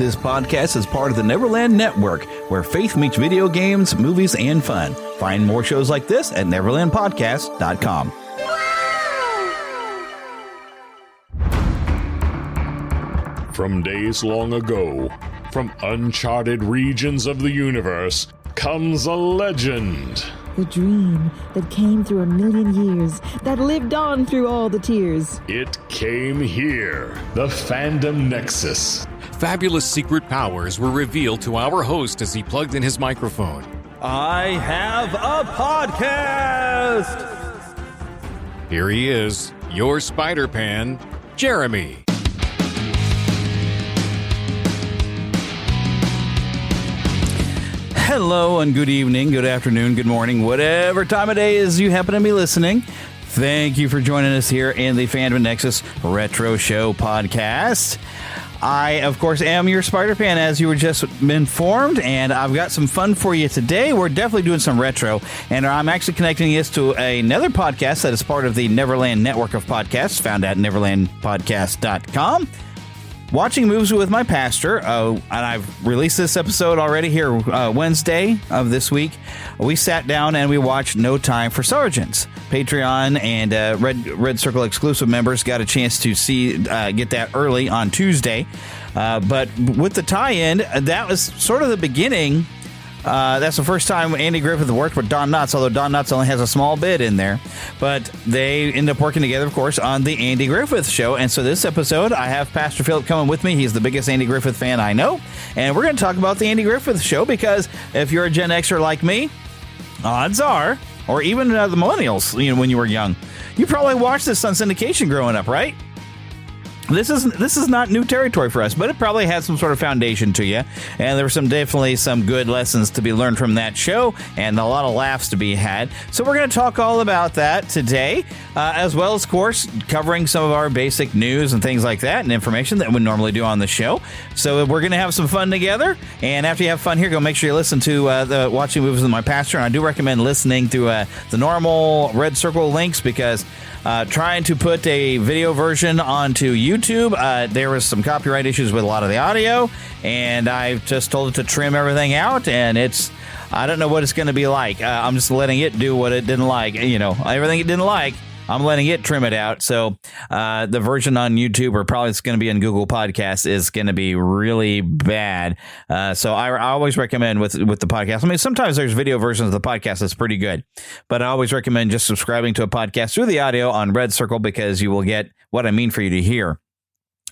This podcast is part of the Neverland Network, where faith meets video games, movies, and fun. Find more shows like this at neverlandpodcast.com. From days long ago, from uncharted regions of the universe, comes a legend. The dream that came through a million years, that lived on through all the tears. It came here, the Fandom Nexus. Fabulous secret powers were revealed to our host as he plugged in his microphone. I have a podcast! Here he is, your Spider-Pan, Jeremy. Hello and good evening, good afternoon, good morning, whatever time of day is you happen to be listening. Thank you for joining us here in the Fandom Nexus Retro Show podcast. I, of course, am your Spider-Pan, as you were just informed, and I've got some fun for you today. We're definitely doing some retro, and I'm actually connecting this to another podcast that is part of the Neverland Network of podcasts, found at neverlandpodcast.com. Watching movies with my pastor, and I've released this episode already here Wednesday of this week. We sat down and we watched No Time for Sergeants. Patreon and Red Circle exclusive members got a chance to get that early on Tuesday. But with the tie-in, that was sort of the beginning. That's the first time Andy Griffith worked with Don Knotts, although Don Knotts only has a small bit in there. But they end up working together, of course, on the Andy Griffith Show. And so this episode, I have Pastor Phillip coming with me. He's the biggest Andy Griffith fan I know. And we're going to talk about the Andy Griffith Show because if you're a Gen Xer like me, odds are, or even the millennials, when you were young, you probably watched this on syndication growing up, right? This is not new territory for us, but it probably had some sort of foundation to you, and there were definitely some good lessons to be learned from that show, and a lot of laughs to be had. So we're going to talk all about that today, as well as, of course, covering some of our basic news and things like that, and information that we normally do on the show. So we're going to have some fun together, and after you have fun here, go make sure you listen to the Watching Movies with My Pastor, and I do recommend listening through the normal Red Circle links because trying to put a video version onto YouTube, there was some copyright issues with a lot of the audio, and I've just told it to trim everything out, and I don't know what it's going to be like. I'm just letting it do what it didn't like. Everything it didn't like, I'm letting it trim it out. So the version on YouTube, or probably it's going to be in Google Podcasts, is going to be really bad. So I always recommend with the podcast. I mean, sometimes there's video versions of the podcast that's pretty good, but I always recommend just subscribing to a podcast through the audio on Red Circle because you will get what I mean for you to hear.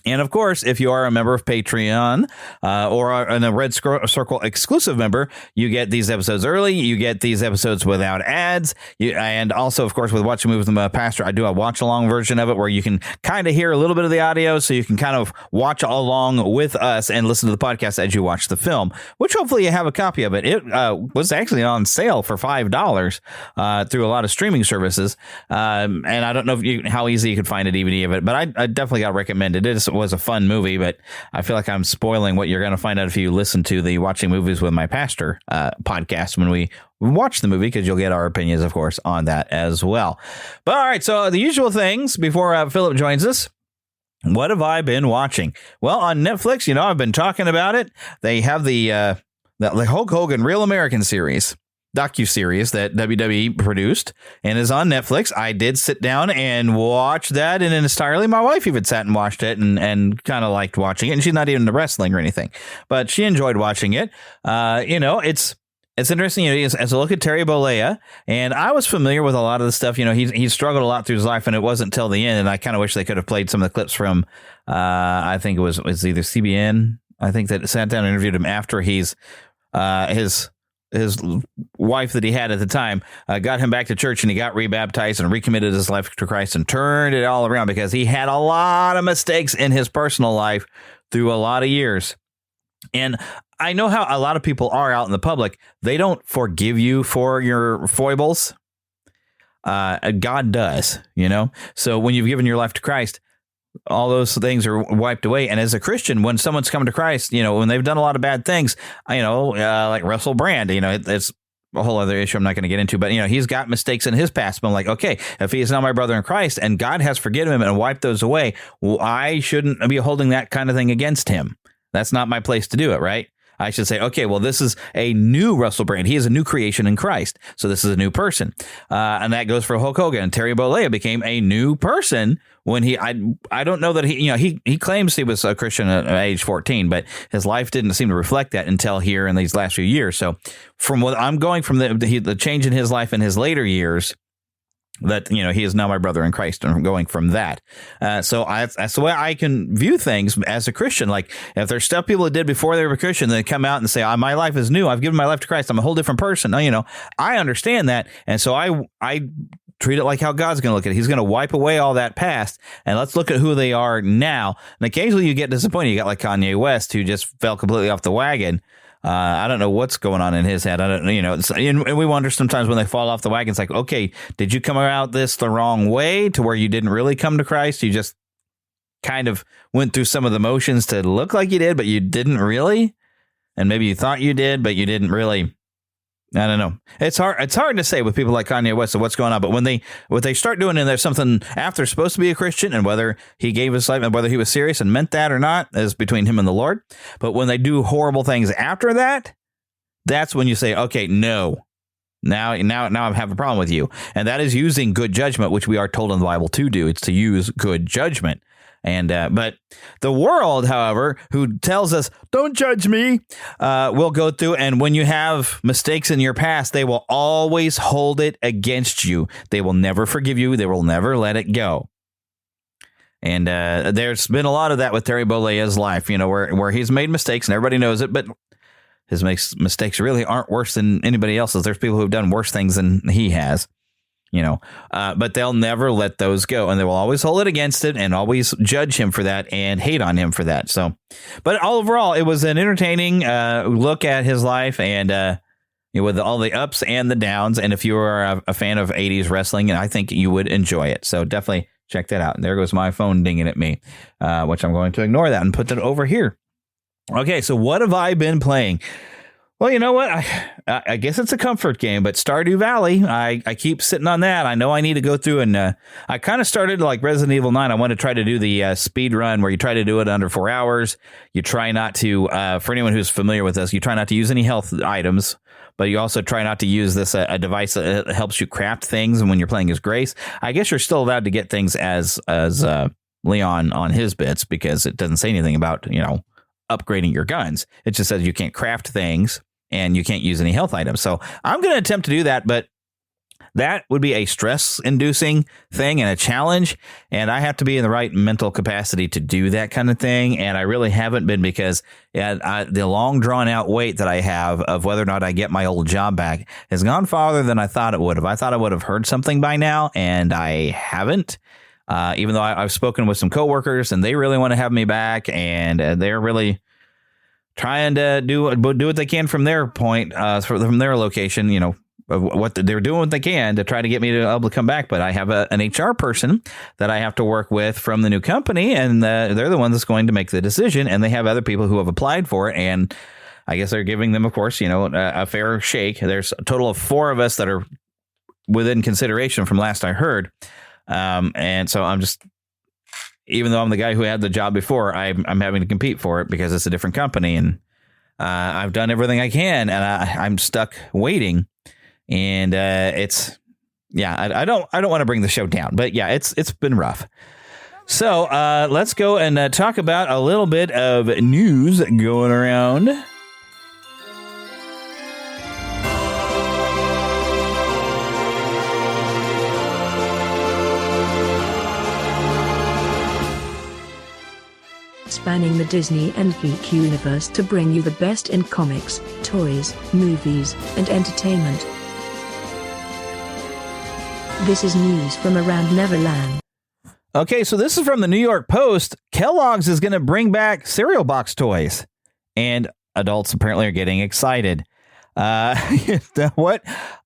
And, of course, if you are a member of Patreon or a Red Circle exclusive member, you get these episodes early. You get these episodes without ads. And also, of course, with Watching Movies with My Pastor, I do a watch-along version of it where you can kind of hear a little bit of the audio so you can kind of watch along with us and listen to the podcast as you watch the film, which hopefully you have a copy of it. It was actually on sale for $5 through a lot of streaming services. And I don't know how easy you could find a DVD of it, but I definitely got to recommend it. It was a fun movie, but I feel like I'm spoiling what you're going to find out if you listen to the Watching Movies with My Pastor podcast when we watch the movie, because you'll get our opinions, of course, on that as well. But all right, so the usual things before Phillip joins us. What have I been watching? Well, on Netflix, I've been talking about it. They have the Hulk Hogan Real American series. Docuseries that WWE produced and is on Netflix. I did sit down and watch that in entirely. My wife even sat and watched it and kind of liked watching it. And she's not even into wrestling or anything, but she enjoyed watching it. It's interesting. As a look at Terry Bollea, and I was familiar with a lot of the stuff. He struggled a lot through his life, and it wasn't until the end. And I kind of wish they could have played some of the clips from. I think it was either CBN. I think that sat down and interviewed him after his wife that he had at the time got him back to church, and he got rebaptized and recommitted his life to Christ and turned it all around because he had a lot of mistakes in his personal life through a lot of years. And I know how a lot of people are out in the public. They don't forgive you for your foibles. God does, So when you've given your life to Christ, all those things are wiped away. And as a Christian, when someone's come to Christ, when they've done a lot of bad things, like Russell Brand, it's a whole other issue I'm not going to get into, but he's got mistakes in his past. But I'm like, okay, if he is not my brother in Christ and God has forgiven him and wiped those away, I shouldn't be holding that kind of thing against him. That's not my place to do it, right? I should say, okay, well, this is a new Russell Brand. He is a new creation in Christ. So this is a new person. And that goes for Hulk Hogan. Terry Bollea became a new person when I don't know that he claims he was a Christian at age 14, but his life didn't seem to reflect that until here in these last few years. So from what I'm going from the change in his life in his later years, that, he is now my brother in Christ, and I'm going from that. So that's the way I can view things as a Christian. Like, if there's stuff people did before they were a Christian, they come out and say, my life is new. I've given my life to Christ. I'm a whole different person. I understand that. And so I treat it like how God's going to look at it. He's going to wipe away all that past, and let's look at who they are now. And occasionally you get disappointed. You got like Kanye West, who just fell completely off the wagon. I don't know what's going on in his head. I don't know, and we wonder sometimes when they fall off the wagon, it's like, okay, did you come out this the wrong way to where you didn't really come to Christ? You just kind of went through some of the motions to look like you did, but you didn't really. And maybe you thought you did, but you didn't really. I don't know. It's hard to say with people like Kanye West of what's going on. But when they start doing it, there's something after supposed to be a Christian, and whether he gave his life and whether he was serious and meant that or not is between him and the Lord. But when they do horrible things after that, that's when you say, okay, no. Now I have a problem with you. And that is using good judgment, which we are told in the Bible to do. It's to use good judgment. And but the world, however, who tells us, don't judge me, will go through. And when you have mistakes in your past, they will always hold it against you. They will never forgive you. They will never let it go. And there's been a lot of that with Terry Bollea's life, where he's made mistakes and everybody knows it. But his mistakes really aren't worse than anybody else's. There's people who've done worse things than he has. But they'll never let those go, and they will always hold it against it and always judge him for that and hate on him for that. So, but overall, it was an entertaining look at his life, and with all the ups and the downs. And if you are a fan of 80s wrestling, I think you would enjoy it. So definitely check that out. And there goes my phone dinging at me, which I'm going to ignore that and put that over here. Okay, so what have I been playing? Well, you know what? I guess it's a comfort game, but Stardew Valley, I keep sitting on that. I know I need to go through, and I kind of started like Resident Evil 9. I want to try to do the speed run where you try to do it under 4 hours. You try not to, for anyone who's familiar with this, you try not to use any health items, but you also try not to use this a device that helps you craft things. And when you're playing as Grace, I guess you're still allowed to get things as Leon on his bits, because it doesn't say anything about, upgrading your guns. It just says you can't craft things. And you can't use any health items. So I'm going to attempt to do that, but that would be a stress-inducing thing and a challenge. And I have to be in the right mental capacity to do that kind of thing. And I really haven't been, because the long drawn-out wait that I have of whether or not I get my old job back has gone farther than I thought it would have. I thought I would have heard something by now, and I haven't. Even though I've spoken with some coworkers, and they really want to have me back, and they're really trying to do what they can from their point, from their location, they're doing what they can to try to get me to be able to come back. But I have an HR person that I have to work with from the new company, and they're the one that's going to make the decision. And they have other people who have applied for it, and I guess they're giving them, of course, a fair shake. There's a total of 4 of us that are within consideration from last I heard, and so I'm just. Even though I'm the guy who had the job before, I'm having to compete for it because it's a different company, and I've done everything I can, and I'm stuck waiting. And I don't want to bring the show down, but yeah, it's been rough. So let's go and talk about a little bit of news going around. Spanning the Disney and Geek universe to bring you the best in comics, toys, movies, and entertainment. This is news from around Neverland. Okay, so this is from the New York Post. Kellogg's is going to bring back cereal box toys, and adults apparently are getting excited. What?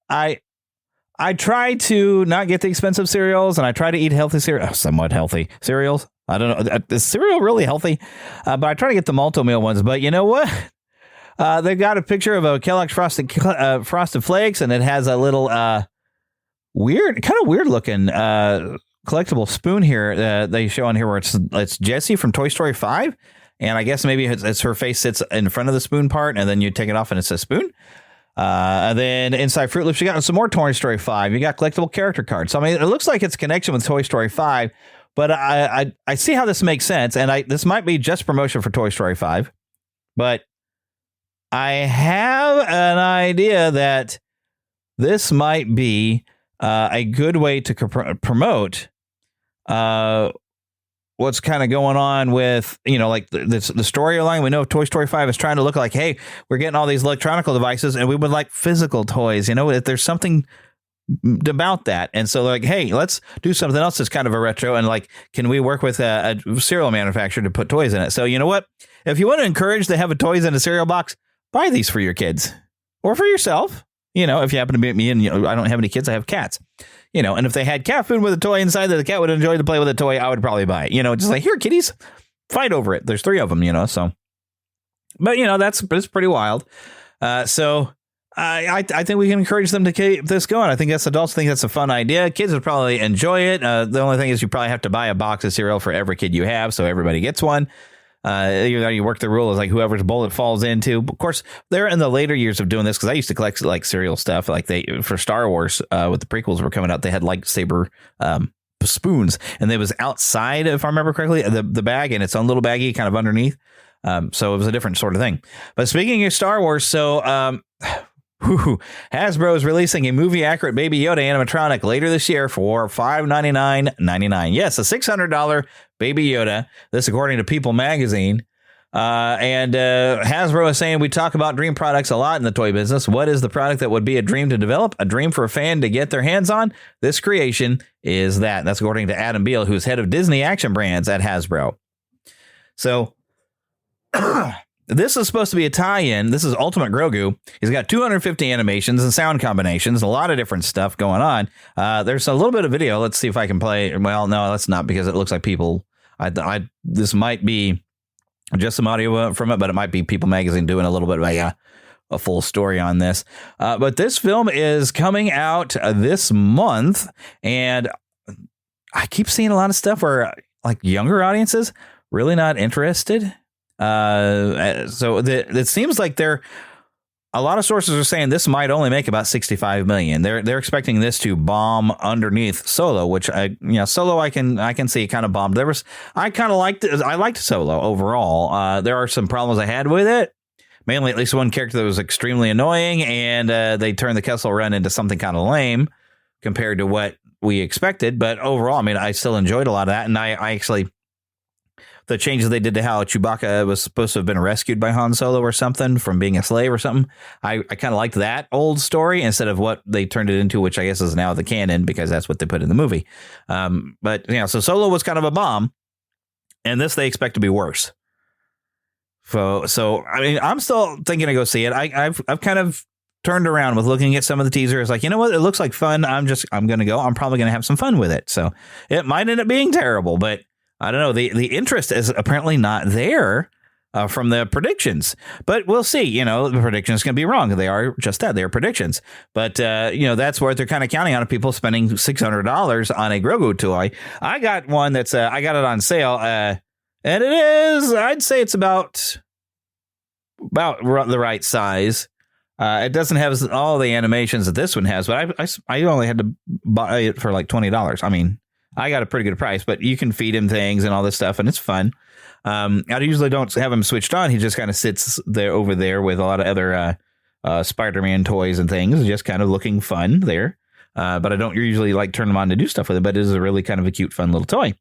I try to not get the expensive cereals, and I try to eat healthy somewhat healthy cereals. I don't know. Is cereal really healthy? But I try to get the Malto-Meal ones. But you know what? They've got a picture of a Kellogg's Frosted Flakes, and it has a little weird looking collectible spoon here. They show on here where it's Jessie from Toy Story 5. And I guess maybe it's her face sits in front of the spoon part, and then you take it off and it's a spoon. And then inside Fruit Loops, you got some more Toy Story 5. You got collectible character cards. So, I mean, it looks like it's a connection with Toy Story 5, but I see how this makes sense. And this might be just promotion for Toy Story 5, but I have an idea that this might be a good way to promote what's kind of going on with, like the storyline. We know Toy Story 5 is trying to look like, hey, we're getting all these electronic devices and we would like physical toys. If there's something about that. And so like, hey, let's do something else that's kind of a retro. And like, can we work with a cereal manufacturer to put toys in it? So you know what? If you want to encourage to have a toys in a cereal box, buy these for your kids or for yourself. If you happen to be me and I don't have any kids, I have cats. And if they had cat food with a toy inside that the cat would enjoy to play with a toy, I would probably buy it. Just like, here, kitties, fight over it. There's 3 of them, so. But, that's pretty wild. So I think we can encourage them to keep this going. I think adults think that's a fun idea. Kids would probably enjoy it. The only thing is you probably have to buy a box of cereal for every kid you have, so everybody gets one. You work the rule is like whoever's bullet falls into. Of course, they're in the later years of doing this because I used to collect like cereal stuff. Like for Star Wars, with the prequels were coming out, they had lightsaber spoons, and they was outside, if I remember correctly, the bag in its own little baggie, kind of underneath. So it was a different sort of thing. But speaking of Star Wars, so Hasbro is releasing a movie accurate Baby Yoda animatronic later this year for $599.99. Yes, a $600 Baby Yoda. This according to People magazine. And Hasbro is saying we talk about dream products a lot in the toy business. What is the product that would be a dream to develop, a dream for a fan to get their hands on? This creation is that. That's according to Adam Beal, who's head of Disney Action Brands at Hasbro. So this is supposed to be a tie-in. This is Ultimate Grogu. He's got 250 animations and sound combinations, a lot of different stuff going on. There's a little bit of video. Let's see if I can play. Well, no, let's not, because it looks like People. This might be just some audio from it, but it might be People Magazine doing a little bit of a full story on this. But this film is coming out this month, and I keep seeing a lot of stuff where like younger audiences really not interested. So it seems like a lot of sources are saying this might only make about $65 million. They're expecting this to bomb underneath Solo, which Solo I can see kind of bombed. I liked Solo overall. There are some problems I had with it. Mainly at least one character that was extremely annoying, and they turned the Kessel Run into something kind of lame compared to what we expected. But overall, I mean, I still enjoyed a lot of that, and I actually. The changes they did to how Chewbacca was supposed to have been rescued by Han Solo or something from being a slave or something. I kind of liked that old story instead of what they turned it into, which I guess is now the canon because that's what they put in the movie. But so Solo was kind of a bomb, and this they expect to be worse. So I mean, I'm still thinking to go see it. I've kind of turned around with looking at some of the teasers. Like, you know what? It looks like fun. I'm going to go. I'm probably going to have some fun with it. So it might end up being terrible, but I don't know. The interest is apparently not there from the predictions, but we'll see. The predictions can be wrong. They are just that. They are predictions. But, that's what they're kind of counting on, people spending $600 on a Grogu toy. I got one I got it on sale. And it is, I'd say it's about the right size. It doesn't have all the animations that this one has, but I only had to buy it for like $20. I mean, I got a pretty good price, but you can feed him things and all this stuff, and it's fun. I usually don't have him switched on. He just kind of sits there over there with a lot of other Spider-Man toys and things, just kind of looking fun there. But I don't usually like turn them on to do stuff with it, but it is a really kind of a cute, fun little toy.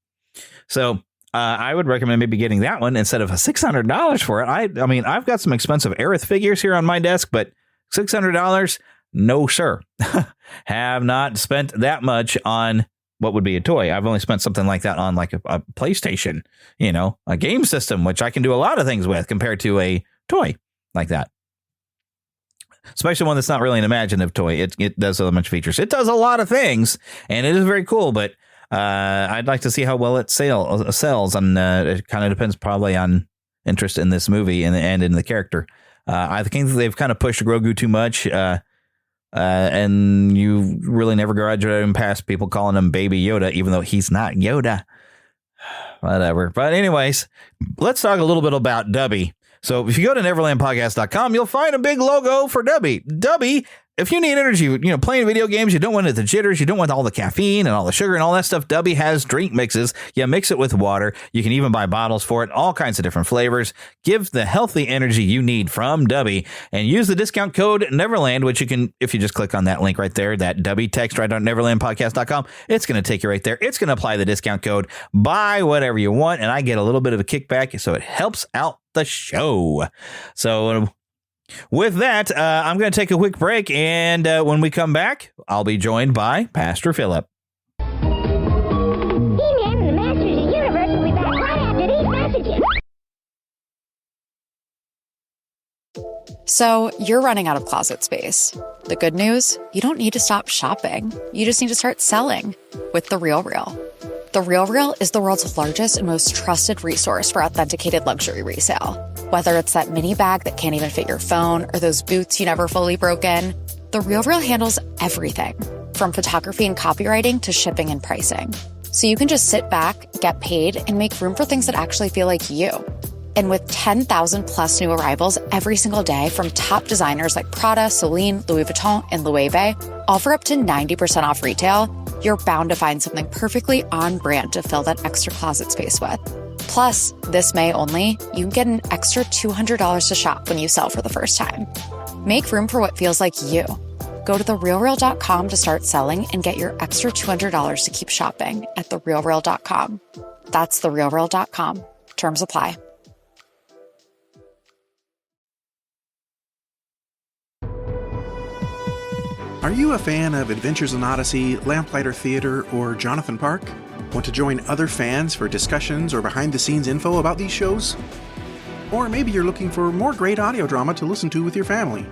So I would recommend maybe getting that one instead of $600 for it. I mean, I've got some expensive Aerith figures here on my desk, but $600, no, sir. Have not spent that much on what would be a toy. I've only spent something like that on like a PlayStation, a game system, which I can do a lot of things with compared to a toy like that. Especially one that's not really an imaginative toy. It does so much features. It does a lot of things, and it is very cool, but I'd like to see how well it sells, and it kind of depends probably on interest in this movie and in the character. I think they've kind of pushed Grogu too much, and you really never graduate him past people calling him Baby Yoda, even though he's not Yoda. whatever. But anyways, let's talk a little bit about Dubby. So if you go to neverlandpodcast.com, you'll find a big logo for Dubby. Dubby, if you need energy, playing video games, you don't want the jitters, you don't want all the caffeine and all the sugar and all that stuff. Dubby has drink mixes. You mix it with water. You can even buy bottles for it, all kinds of different flavors. Give the healthy energy you need from Dubby and use the discount code Neverland, which you can, if you just click on that link right there, that Dubby text right on neverlandpodcast.com, it's going to take you right there. It's going to apply the discount code, buy whatever you want, and I get a little bit of a kickback, so it helps out the show. So with that, I'm going to take a quick break, and when we come back, I'll be joined by Pastor Phillip. He-Man and the Masters of the Universe will be back right after these messages. So, you're running out of closet space. The good news? You don't need to stop shopping. You just need to start selling with The RealReal. The RealReal is the world's largest and most trusted resource for authenticated luxury resale. Whether it's that mini bag that can't even fit your phone or those boots you never fully broke in, The RealReal handles everything, from photography and copywriting to shipping and pricing. So you can just sit back, get paid, and make room for things that actually feel like you. And with 10,000 plus new arrivals every single day from top designers like Prada, Celine, Louis Vuitton, and Loewe, all for up to 90% off retail, you're bound to find something perfectly on brand to fill that extra closet space with. Plus, this May only, you can get an extra $200 to shop when you sell for the first time. Make room for what feels like you. Go to therealreal.com to start selling and get your extra $200 to keep shopping at therealreal.com. That's therealreal.com. Terms apply. Are you a fan of Adventures in Odyssey, Lamplighter Theater, or Jonathan Park? Want to join other fans for discussions or behind-the-scenes info about these shows? Or maybe you're looking for more great audio drama to listen to with your family.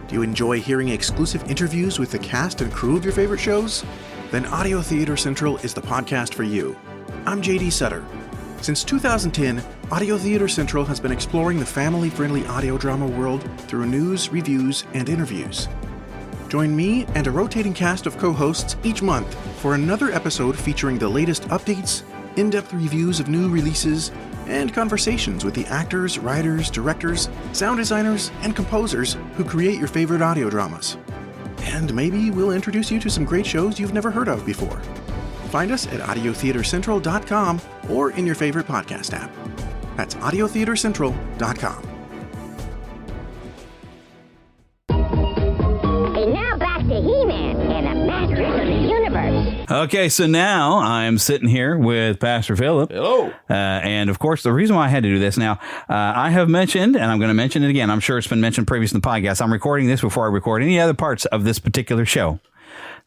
Do you enjoy hearing exclusive interviews with the cast and crew of your favorite shows? Then Audio Theater Central is the podcast for you. I'm JD Sutter. Since 2010, Audio Theater Central has been exploring the family-friendly audio drama world through news, reviews, and interviews. Join me and a rotating cast of co-hosts each month for another episode featuring the latest updates, in-depth reviews of new releases, and conversations with the actors, writers, directors, sound designers, and composers who create your favorite audio dramas. And maybe we'll introduce you to some great shows you've never heard of before. Find us at audiotheatercentral.com or in your favorite podcast app. That's audiotheatercentral.com. And now back to He-Man and the Masters of the Universe. Okay, so now I'm sitting here with Pastor Phillip. Hello. And of course, the reason why I had to do this now, I have mentioned, and I'm going to mention it again, I'm sure it's been mentioned previous in the podcast, I'm recording this before I record any other parts of this particular show,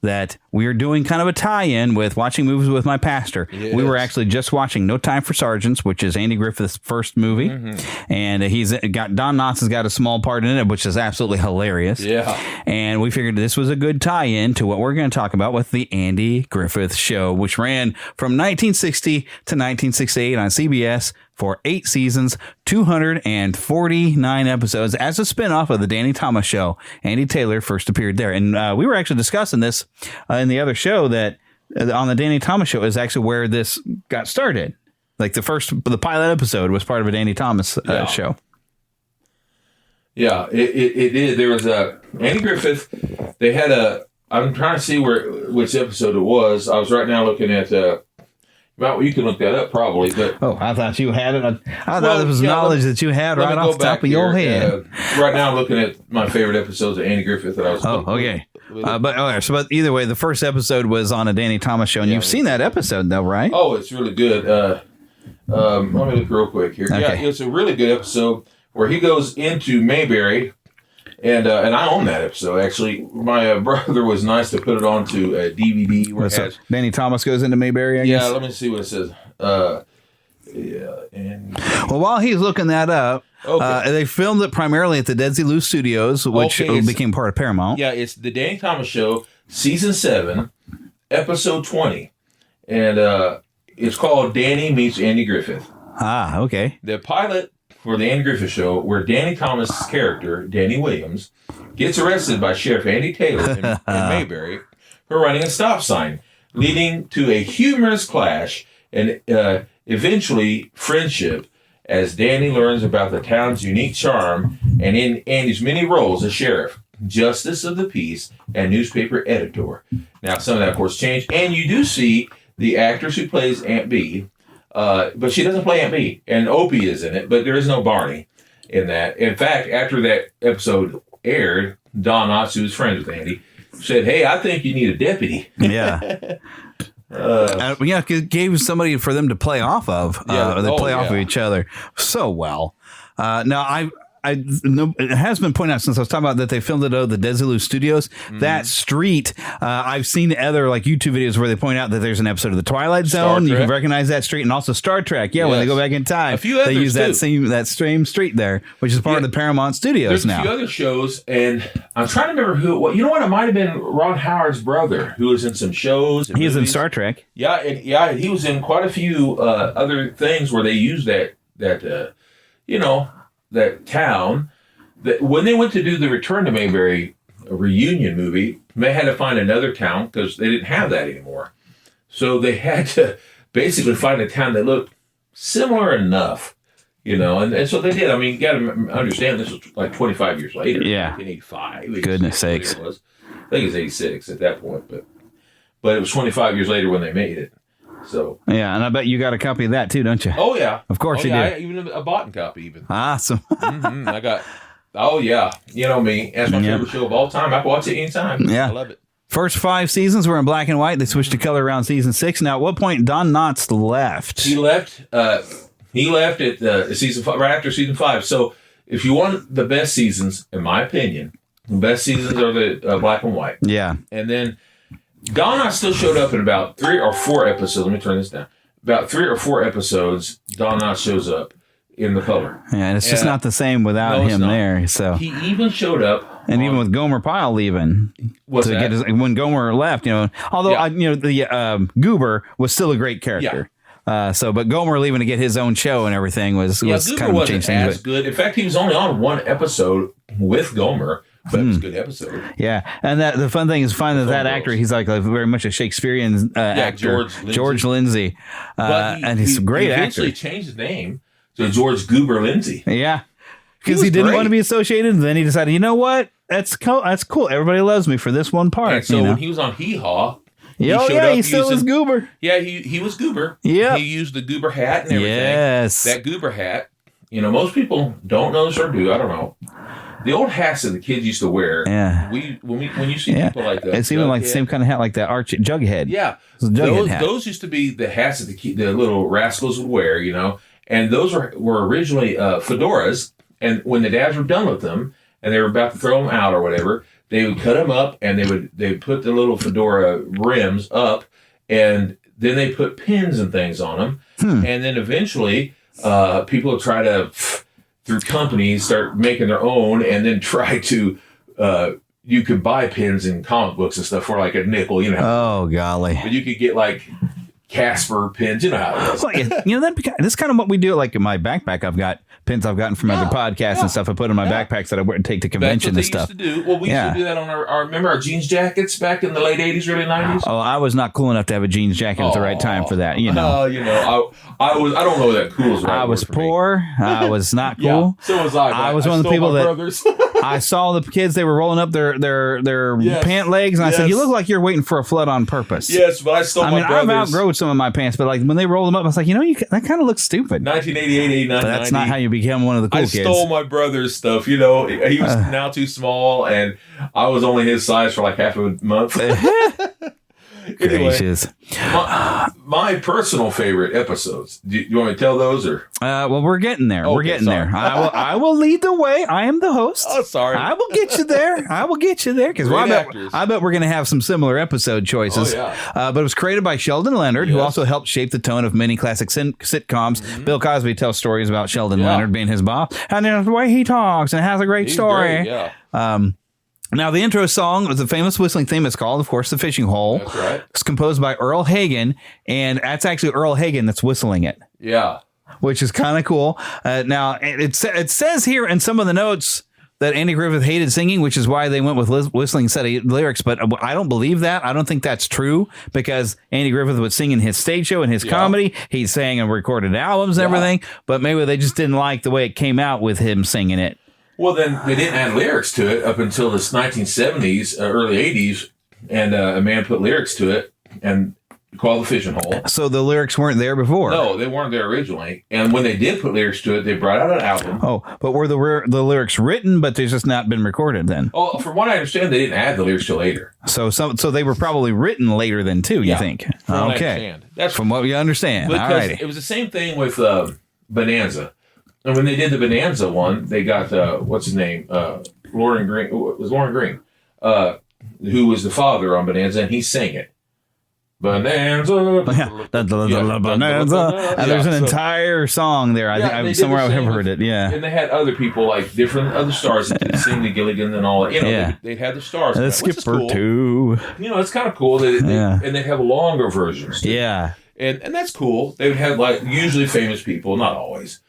that we are doing kind of a tie-in with watching movies with my pastor. Yes. We were actually just watching No Time for Sergeants, which is Andy Griffith's first movie. Mm-hmm. And Don Knotts has got a small part in it, which is absolutely hilarious. Yeah. And we figured this was a good tie-in to what we're going to talk about with the Andy Griffith Show, which ran from 1960 to 1968 on CBS for 8 seasons, 249 episodes as a spinoff of the Danny Thomas Show. Andy Taylor first appeared there. And we were actually discussing this in the other show, that on the Danny Thomas Show is actually where this got started. Like the pilot episode was part of a Danny Thomas show. Yeah, it did. There was Andy Griffith. They had I'm trying to see which episode it was. I was right now looking at, well, you can look that up probably, but. Oh, I thought you had it. I thought it was knowledge that you had right off the top of your head. Right now I'm looking at my favorite episodes of Andy Griffith that I was. Oh, okay. But either way, the first episode was on a Danny Thomas show, and you've seen that episode though, right? Oh, it's really good. Let me look real quick here. Okay. Yeah, it's a really good episode where he goes into Mayberry, and I own that episode actually. My brother was nice to put it onto a DVD. Where Danny Thomas goes into Mayberry, I guess? Yeah, let me see what it says. Well, while he's looking that up, they filmed it primarily at the Dead Sea Loose Studios, which became part of Paramount. Yeah, it's the Danny Thomas Show, Season 7, Episode 20. And it's called Danny Meets Andy Griffith. Ah, okay. The pilot for the Andy Griffith Show, where Danny Thomas' character, Danny Williams, gets arrested by Sheriff Andy Taylor in Mayberry for running a stop sign, leading to a humorous clash. And eventually friendship, as Danny learns about the town's unique charm, and in Andy's many roles as sheriff, justice of the peace, and newspaper editor. Now, some of that, of course, changed, and you do see the actress who plays Aunt Bee, but she doesn't play Aunt Bee, and Opie is in it, but there is no Barney in that. In fact, after that episode aired, Don Knotts, who was friends with Andy, said, "Hey, I think you need a deputy." Yeah. It gave somebody for them to play off of. They play off of each other so well. Now, I know it has been pointed out since I was talking about that they filmed it at the Desilu Studios. That street, I've seen other like YouTube videos where they point out that there's an episode of the Twilight Zone. You can recognize that street, and also Star Trek. Yeah, when they go back in time, they use that same street there, which is part of the Paramount Studios now. There's a few other shows, and I'm trying to remember who. You know what? It might have been Ron Howard's brother who was in some shows. He was in Star Trek. Yeah, he was in quite a few other things where they used that town. That when they went to do the Return to Mayberry reunion movie, they had to find another town because they didn't have that anymore. So they had to basically find a town that looked similar enough, and so they did. I mean, you got to understand this was like 25 years later. Yeah. 1985. Goodness sakes. I think it was 86 at that point, but it was 25 years later when they made it. So yeah, and I bet you got a copy of that too, don't you? Oh yeah, of course you do. Even a bought copy even. Awesome. I got. Oh yeah, you know me. That's my favorite show of all time. I can watch it anytime. Yeah, I love it. First 5 seasons were in black and white. They switched to color around season 6. Now, at what point Don Knotts left? He left. He left at season 5, right after season 5. So, if you want the best seasons, in my opinion, the best seasons are the black and white. Yeah, and then. Don Knotts still showed up in about 3 or 4 episodes. Let me turn this down. About 3 or 4 episodes, Don Knotts shows up in the color. Yeah, and it's just not the same without him there. So he even showed up, and even with Gomer Pyle leaving, when Gomer left, although the Goober was still a great character. Yeah. But Gomer leaving to get his own show and everything was kind of changed things. Good. In fact, he was only on 1 episode with Gomer. But it was a good episode. Yeah, and the fun thing is finding that actor. He's like very much a Shakespearean actor, George Lindsay, and he's a great actor. He eventually changed his name to George Goober Lindsay. Yeah, because he didn't want to be associated. And then he decided, you know what? That's cool. That's cool. Everybody loves me for this one part. And so when he was on Hee Haw. He still was Goober. Yeah, he was Goober. Yeah, he used the Goober hat and everything. Yes, that Goober hat. Most people don't know this or do. I don't know. The old hats that the kids used to wear. Yeah. When you see people like that, it's even like the same kind of hat, like that Jughead. Yeah. Those used to be the hats that the little rascals would wear, and those were originally fedoras. And when the dads were done with them and they were about to throw them out or whatever, they would cut them up and they would put the little fedora rims up, and then they put pins and things on them, and then eventually people would try to. Through companies, start making their own, and then try to, you could buy pins in comic books and stuff for like a nickel, Oh, golly. But you could get like Casper pins, you know how it is. Well, that's kind of what we do. Like in my backpack, I've got pins I've gotten from other podcasts and stuff I put in my backpacks that I would take to convention and stuff. Used to do. Well, we used to do that on remember our jeans jackets back in the late 80s, early 90s? Oh, I was not cool enough to have a jeans jacket at the right time for that, I don't know that cool is right. I was poor. I was not cool. Yeah, so was I. I was one of the people that I saw the kids, they were rolling up their pant legs, and I said, you look like you're waiting for a flood on purpose. Yes, but I stole my brothers. I've outgrown some of my pants, but like when they rolled them up, I was like, that kind of looks stupid. 1988, 89, but that's not how you become one of the cool kids. I stole my brother's stuff. He was now too small, and I was only his size for like half a month. Gracious. My personal favorite episodes. Do you want me to tell those or? Well, we're getting there. Okay, we're getting there. I will lead the way. I am the host. Oh, sorry. I will get you there. Because I bet we're going to have some similar episode choices. Oh, yeah. But it was created by Sheldon Leonard, who also helped shape the tone of many classic sitcoms. Mm-hmm. Bill Cosby tells stories about Sheldon Leonard being his boss, and the way he talks and has a great story. Great, yeah. Now, the intro song was a famous whistling theme. It's called, of course, The Fishing Hole. That's right. It's composed by Earl Hagen, and that's actually Earl Hagen that's whistling it. Yeah. Which is kind of cool. Now, it says here in some of the notes that Andy Griffith hated singing, which is why they went with whistling set of lyrics. But I don't believe that. I don't think that's true, because Andy Griffith would sing in his stage show and his comedy. He sang and recorded albums and everything. But maybe they just didn't like the way it came out with him singing it. Well, then they didn't add lyrics to it up until the 1970s, early 80s, and a man put lyrics to it and called The Fishing Hole. So the lyrics weren't there before? No, they weren't there originally. And when they did put lyrics to it, they brought out an album. Oh, but were the lyrics written, but they've just not been recorded then? Oh, from what I understand, they didn't add the lyrics till later. So they were probably written later than too, you think? From what I okay. understand. That's from what you understand. All righty. It was the same thing with Bonanza. And when they did the Bonanza one, they got, what's his name? Lauren Green. It was Lauren Green, who was the father on Bonanza, and he sang it. Bonanza. Bonanza. And there's an entire song there. I think somewhere I've heard it. Yeah. And they had other people, like different other stars that could sing the Gilligan and all that. You know, they'd have the stars. The Skipper too. You know, it's kind of cool. And they'd have longer versions too. Yeah. And that's cool. They would have like usually famous people, not always.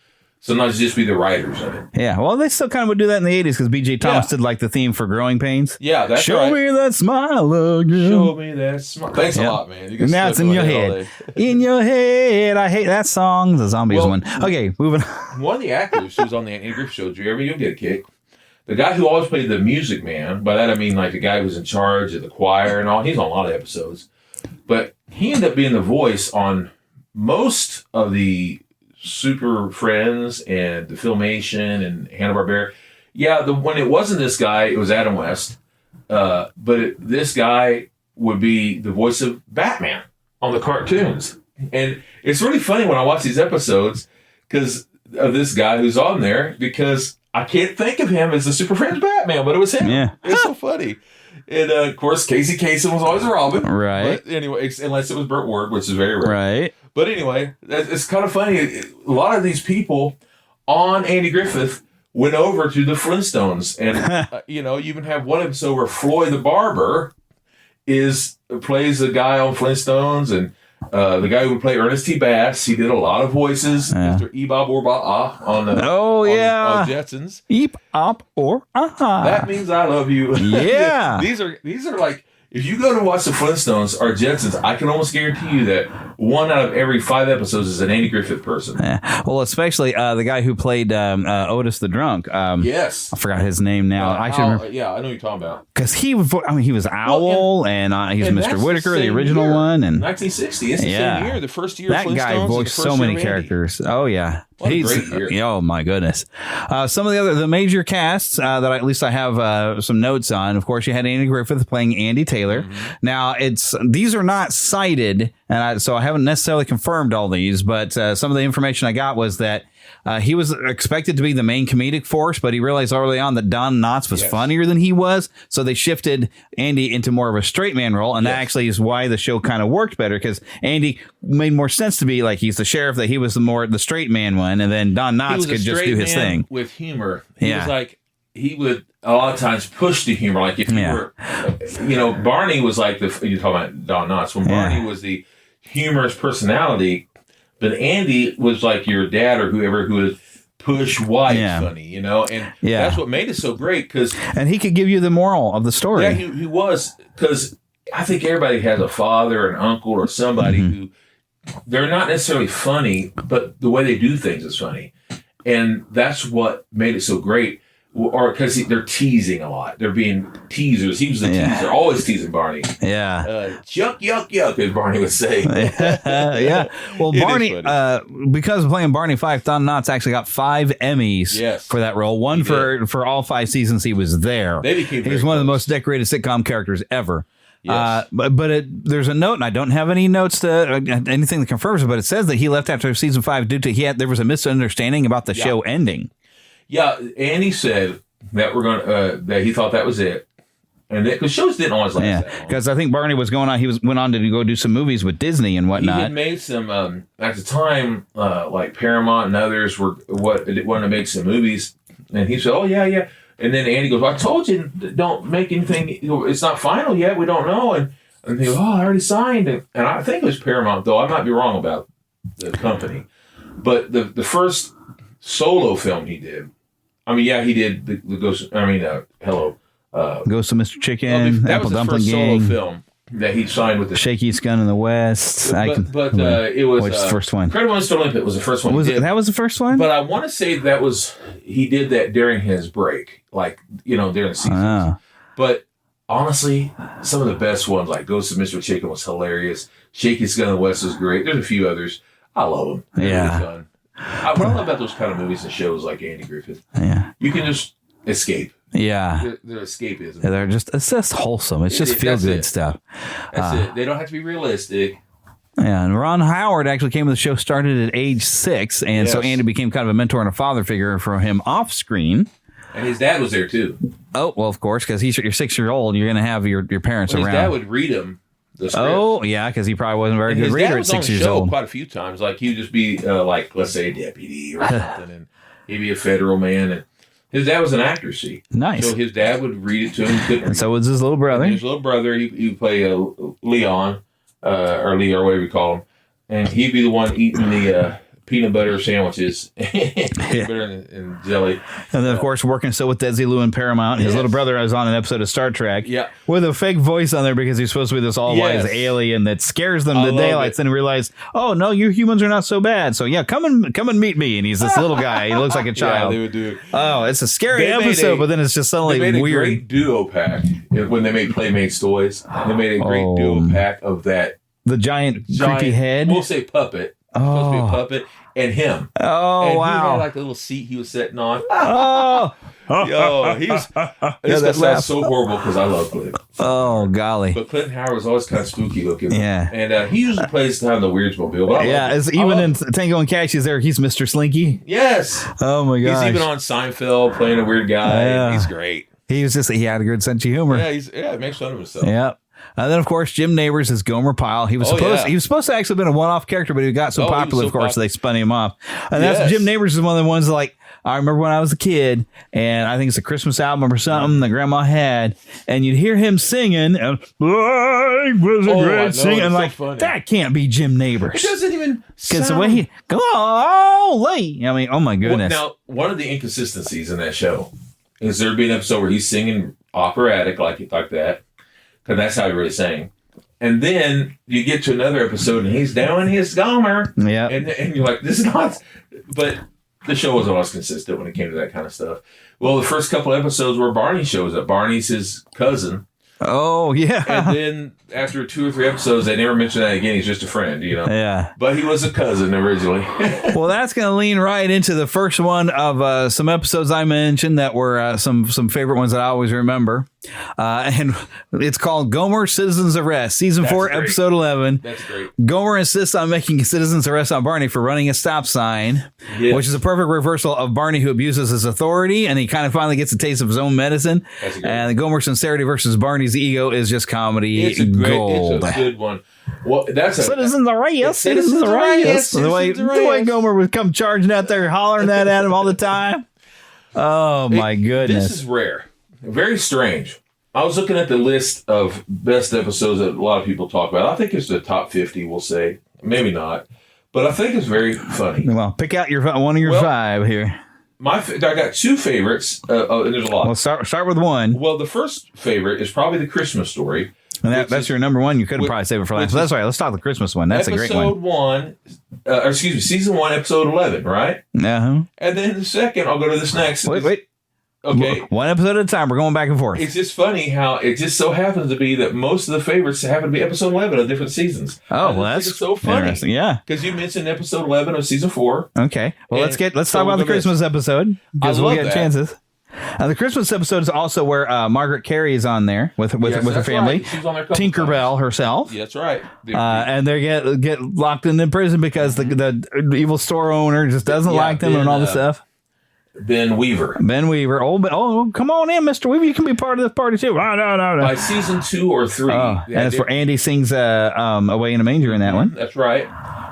Sometimes just be the writers of it. Yeah, well, they still kind of would do that in the 80s because B.J. Thomas did like the theme for Growing Pains. Yeah, that's Show me that smile again. Show me that smile. Thanks a lot, man. You now it's in your head. In your head. I hate that song. The Zombies one. Okay, moving on. One of the actors who was on the Andy Griffith Show, Jeremy, you'll get a kick. The guy who always played the music man, by that I mean like the guy who was in charge of the choir and all. He's on a lot of episodes. But he ended up being the voice on most of the Super Friends and the Filmation and Hanna-Barbera. Yeah, when it wasn't this guy, it was Adam West. But this guy would be the voice of Batman on the cartoons. And it's really funny when I watch these episodes because of this guy who's on there, because I can't think of him as the Super Friends Batman, but it was him. Yeah. It's so funny. And, of course, Casey Kasem was always Robin. Right. But anyway, unless it was Burt Ward, which is very rare. Right. But anyway, it's kind of funny. A lot of these people on Andy Griffith went over to the Flintstones. And, you even have one episode where Floyd the Barber plays the guy on Flintstones. And the guy who would play Ernest T. Bass, he did a lot of voices. Mr. Ebob or Ba-ah on Jetsons. Eep, op, or aha. That means I love you. Yeah. These are like, if you go to watch the Flintstones or Jetsons, I can almost guarantee you that 1 out of every 5 episodes is an Andy Griffith person. Yeah. Well, especially the guy who played Otis the Drunk. Yes. I forgot his name now. I know what you're talking about. Because he was Owl, and he's Mr. Whitaker, the original one. And 1960. It's the same year. The first year that of Flintstones. That guy voiced so many characters. Oh, yeah. What a great year. Oh, my goodness. Some of the major casts that at least I have some notes on. Of course, you had Andy Griffith playing Andy Taylor. Mm-hmm. Now, these are not cited, and so I haven't necessarily confirmed all these, but some of the information I got was that he was expected to be the main comedic force, but he realized early on that Don Knotts was funnier than he was, so they shifted Andy into more of a straight man role, and that actually is why the show kind of worked better, because Andy made more sense to be like he's the sheriff, that he was the straight man one, and then Don Knotts could just do his thing. With humor. He was like, he would a lot of times push the humor, like if you were, Barney was like you're talking about Don Knotts, when Barney was the humorous personality, but Andy was like your dad or whoever who would push white funny, and that's what made it so great. And he could give you the moral of the story. Yeah, he was, because I think everybody has a father, an uncle, or somebody who they're not necessarily funny, but the way they do things is funny, and that's what made it so great. Or because they're teasing a lot. They're being teasers. He was the teaser, always teasing Barney. Yeah. Yuck, yuck, yuck, as Barney would say. Yeah. Well, Barney, because of playing Barney Fife, Don Knotts actually got 5 Emmys for that role. One for all 5 seasons he was there. He's one of the most decorated sitcom characters ever. Yes. But there's a note, and I don't have any notes to anything that confirms it, but it says that he left after season 5 due to there was a misunderstanding about the show ending. Yeah, Andy said that that he thought that was it, and because shows didn't always last that long. Because I think Barney was going on. He went on to go do some movies with Disney and whatnot. He had made some at the time, like Paramount and others wanted to make some movies, and he said, "Oh yeah." And then Andy goes, "I told you, don't make anything. It's not final yet. We don't know." And he goes, "Oh, I already signed it." And I think it was Paramount, though. I might be wrong about the company, but the first solo film he did, I mean, yeah, he did the Ghost. I mean, hello, Ghost of Mr. Chicken, that Apple was the Dumpling first Gang, solo film that he signed with the Shaky's Gun in the West. It was which is the first one? Incredible Mr. Olympic was the first one. That was the first one? But I want to say that was he did that during his break, like during the season. But honestly, some of the best ones, like Ghost of Mr. Chicken, was hilarious. Shaky's Gun in the West was great. There's a few others. I love them. They're really fun. What I love about those kind of movies and shows like Andy Griffith, you can just escape. Yeah. They're escapism. Yeah, it's just wholesome. It's just feel-good stuff. That's it. They don't have to be realistic. Yeah, and Ron Howard actually came to the show, started at age 6, and so Andy became kind of a mentor and a father figure for him off screen. And his dad was there too. Oh, well, of course, because you're 6-year-old, you're going to have your parents around. His dad would read him the script. Oh, yeah, because he probably wasn't a very good reader at 6 years old. Quite a few times, like he would just be like, let's say, a deputy or something, and he'd be a federal man, and his dad was an actor, see. Nice. So his dad would read it to him. And so was his little brother. And his little brother, he would play Leon, or Lee, or whatever you call him. And he'd be the one eating the peanut butter sandwiches, peanut butter and jelly. And then, of course, working still with Desilu and Paramount. His little brother was on an episode of Star Trek with a fake voice on there because he's supposed to be this all-wise alien that scares them to daylights and realize, oh, no, you humans are not so bad. So, yeah, come and meet me. And he's this little guy. He looks like a child. Yeah, they would do it. Oh, it's a scary episode, but then it's just suddenly weird. They made a weird. great duo pack when they made Playmates toys. They made a great duo pack of that. The giant creepy head? We'll say puppet. Supposed to be a puppet. And him. Oh, and wow. he had like a little seat he was sitting on. Oh. Yo, this sounds so horrible because I love Clinton. Oh, golly. But Clinton Howard was always kind of spooky looking. Yeah. And he usually plays kind of the Weirdsmobile. But even in Tango and Cash, he's there. He's Mr. Slinky. Yes. Oh, my gosh. He's even on Seinfeld playing a weird guy. Yeah. He's great. He had a good sense of humor. Yeah, he makes fun of himself. Yeah. And then, of course, Jim Neighbors is Gomer Pyle. He was supposed to actually have been a one-off character, but he got so popular, of course, they spun him off. And that's Jim Neighbors is one of the ones like I remember when I was a kid, and I think it's a Christmas album or something that Grandma had, and you'd hear him singing, and was a great singing, and like that can't be Jim Neighbors. It doesn't even because the way he golly, I mean, oh my goodness. Now, one of the inconsistencies in that show is there'd be an episode where he's singing operatic like that. Because that's how he really sang. And then you get to another episode and he's down his Gomer. Yeah. And you're like, this is not. But the show wasn't always consistent when it came to that kind of stuff. Well, the first couple episodes where Barney shows up, Barney's his cousin. Oh, yeah. And then after 2 or 3 episodes, they never mention that again. He's just a friend, Yeah. But he was a cousin originally. Well, that's going to lean right into the first one of some episodes I mentioned that were some favorite ones that I always remember. And it's called Gomer Citizen's Arrest, Season 4, Episode 11. That's great. Gomer insists on making a citizen's arrest on Barney for running a stop sign, which is a perfect reversal of Barney, who abuses his authority, and he kind of finally gets a taste of his own medicine. And Gomer's sincerity versus Barney's ego is just comedy gold. It's a good one. Well, that's Citizen's Arrest. Citizen's Arrest. The way Gomer would come charging out there, hollering that at him all the time. Oh, my goodness. This is rare. Very strange. I was looking at the list of best episodes that a lot of people talk about. I think it's the top 50, we'll say. Maybe not. But I think it's very funny. Well, pick out one of your 5 here. I got 2 favorites, and there's a lot. Well, start with one. Well, the first favorite is probably The Christmas Story. And that's your number one. You could have probably saved it for last. So that's right. Let's talk the Christmas one. That's a great one. Season 1, episode 11, right? Uh-huh. And then the second, I'll go to this next. Wait. Okay. One episode at a time. We're going back and forth. It's just funny how it just so happens to be that most of the favorites happen to be episode 11 of different seasons. Oh, well, that's so funny. Yeah. Because you mentioned episode 11 of season 4. Okay. Well, let's talk about the Christmas episode. Because we'll get chances. The Christmas episode is also where Margaret Carey is on there with her family. Right. She's on there Tinkerbell herself. Yeah, that's right. And they get locked in prison because the evil store owner just doesn't like them and all the stuff. Ben Weaver. Oh, come on in, Mr. Weaver. You can be part of this party too. No. By season 2 or 3. And it's where Andy sings Away in a Manger in that one. That's right.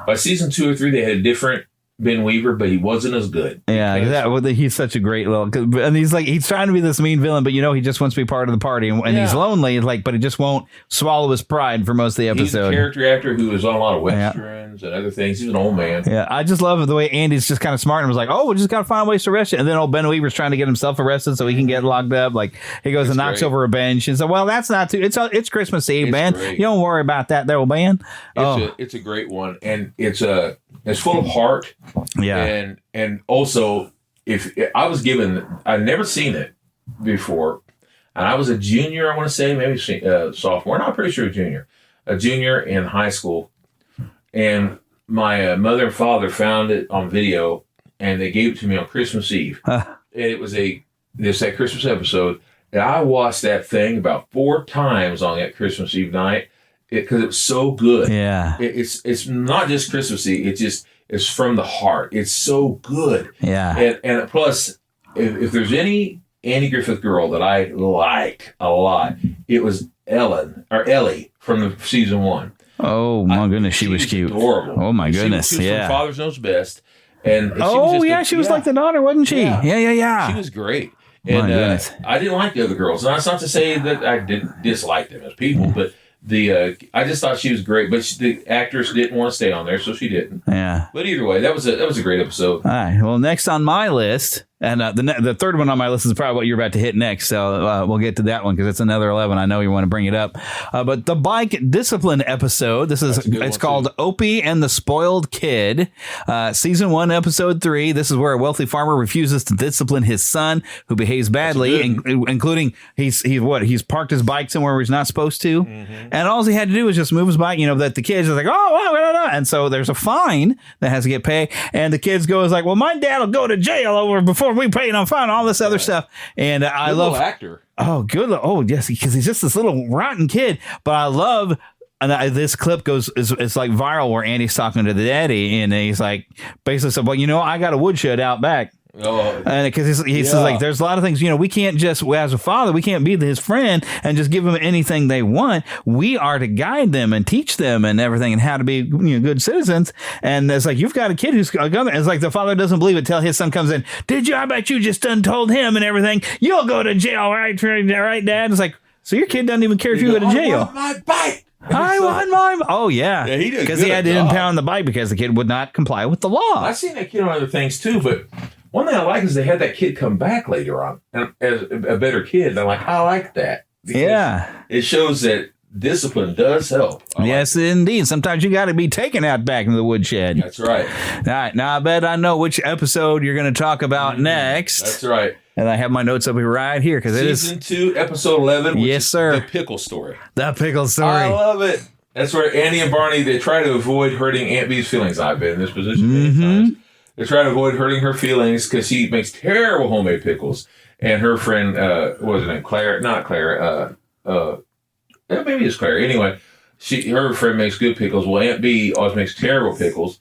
By season 2 or 3, they had different Ben Weaver, but he wasn't as good. Yeah, he's such a great little, and he's trying to be this mean villain, but he just wants to be part of the party, and he's lonely, but he just won't swallow his pride for most of the episode. He's a character actor who was on a lot of westerns and other things. He's an old man. Yeah, I just love the way Andy's just kind of smart and was like, "Oh, we just got to find ways to arrest you," and then old Ben Weaver's trying to get himself arrested so he can get locked up. Like he goes and knocks over a bench and says, "Well, that's not too. It's Christmas Eve, man. You don't worry about that, there, old man." It's a great one, and it's full of heart. Yeah. And also, if I was given, I'd never seen it before, and I was a junior, I want to say, maybe sophomore, no, I'm pretty sure a junior in high school, and my mother and father found it on video, and they gave it to me on Christmas Eve, and it was that Christmas episode, and I watched that thing about 4 times on that Christmas Eve night, because it was so good. Yeah. It's not just Christmas Eve, it's from the heart. It's so good. Yeah. And plus, if there's any Andy Griffith girl that I like a lot, it was Ellie from the season 1. Oh my goodness, she was cute. Adorable. Oh my goodness, she was from Father's Knows Best. And she was like the daughter, wasn't she? Yeah. She was great. And I didn't like the other girls. And that's not to say that I didn't dislike them as people, but I just thought she was great, but the actress didn't want to stay on there, so she didn't. Yeah. But either way, that was a great episode. All right. Well, next on my list, and the third one on my list is probably what you're about to hit next, so we'll get to that one because it's another 11. I know you want to bring it up. But the bike discipline episode, it's called Opie and the Spoiled Kid, season 1, episode 3. This is where a wealthy farmer refuses to discipline his son who behaves badly, including he's parked his bike somewhere where he's not supposed to, and all he had to do was just move his bike. That the kids are like, and so there's a fine that has to get paid, and the kids goes like, well, my dad will go to jail before we pay him fine, all this other stuff. And I love actor. Oh, good. Oh, yes, because he's just this little rotten kid. But I love. And this clip it's like viral where Andy's talking to the daddy, and he's like basically said, well, I got a woodshed out back. Oh, and because he says like there's a lot of things we can't just, as a father, we can't be his friend and just give them anything they want. We are to guide them and teach them and everything and how to be good citizens. And it's like you've got a kid who's gonna. It's like the father doesn't believe it till his son comes in. Did you? I bet you just done told him and everything. You'll go to jail, right, Dad? It's like so your kid doesn't even care if you go to jail. I want my bike. I want my. Oh yeah, he did because he had to impound the bike because the kid would not comply with the law. I've seen that kid on other things too, but. One thing I like is they had that kid come back later on as a better kid. And I'm like, I like that. It shows that discipline does help. Yes, indeed. Sometimes you got to be taken out back in the woodshed. That's right. All right. Now, I bet I know which episode you're going to talk about next. That's right. And I have my notes up right here because it is Season 2, episode 11. Yes, sir. The pickle story. The pickle story. I love it. That's where Andy and Barney, they try to avoid hurting Aunt Bee's feelings. I've been in this position many times. They try to avoid hurting her feelings because she makes terrible homemade pickles. And her friend, what was her name? Claire? Not Claire. Maybe it's Claire. Anyway, her friend makes good pickles. Well, Aunt Bee always makes terrible pickles.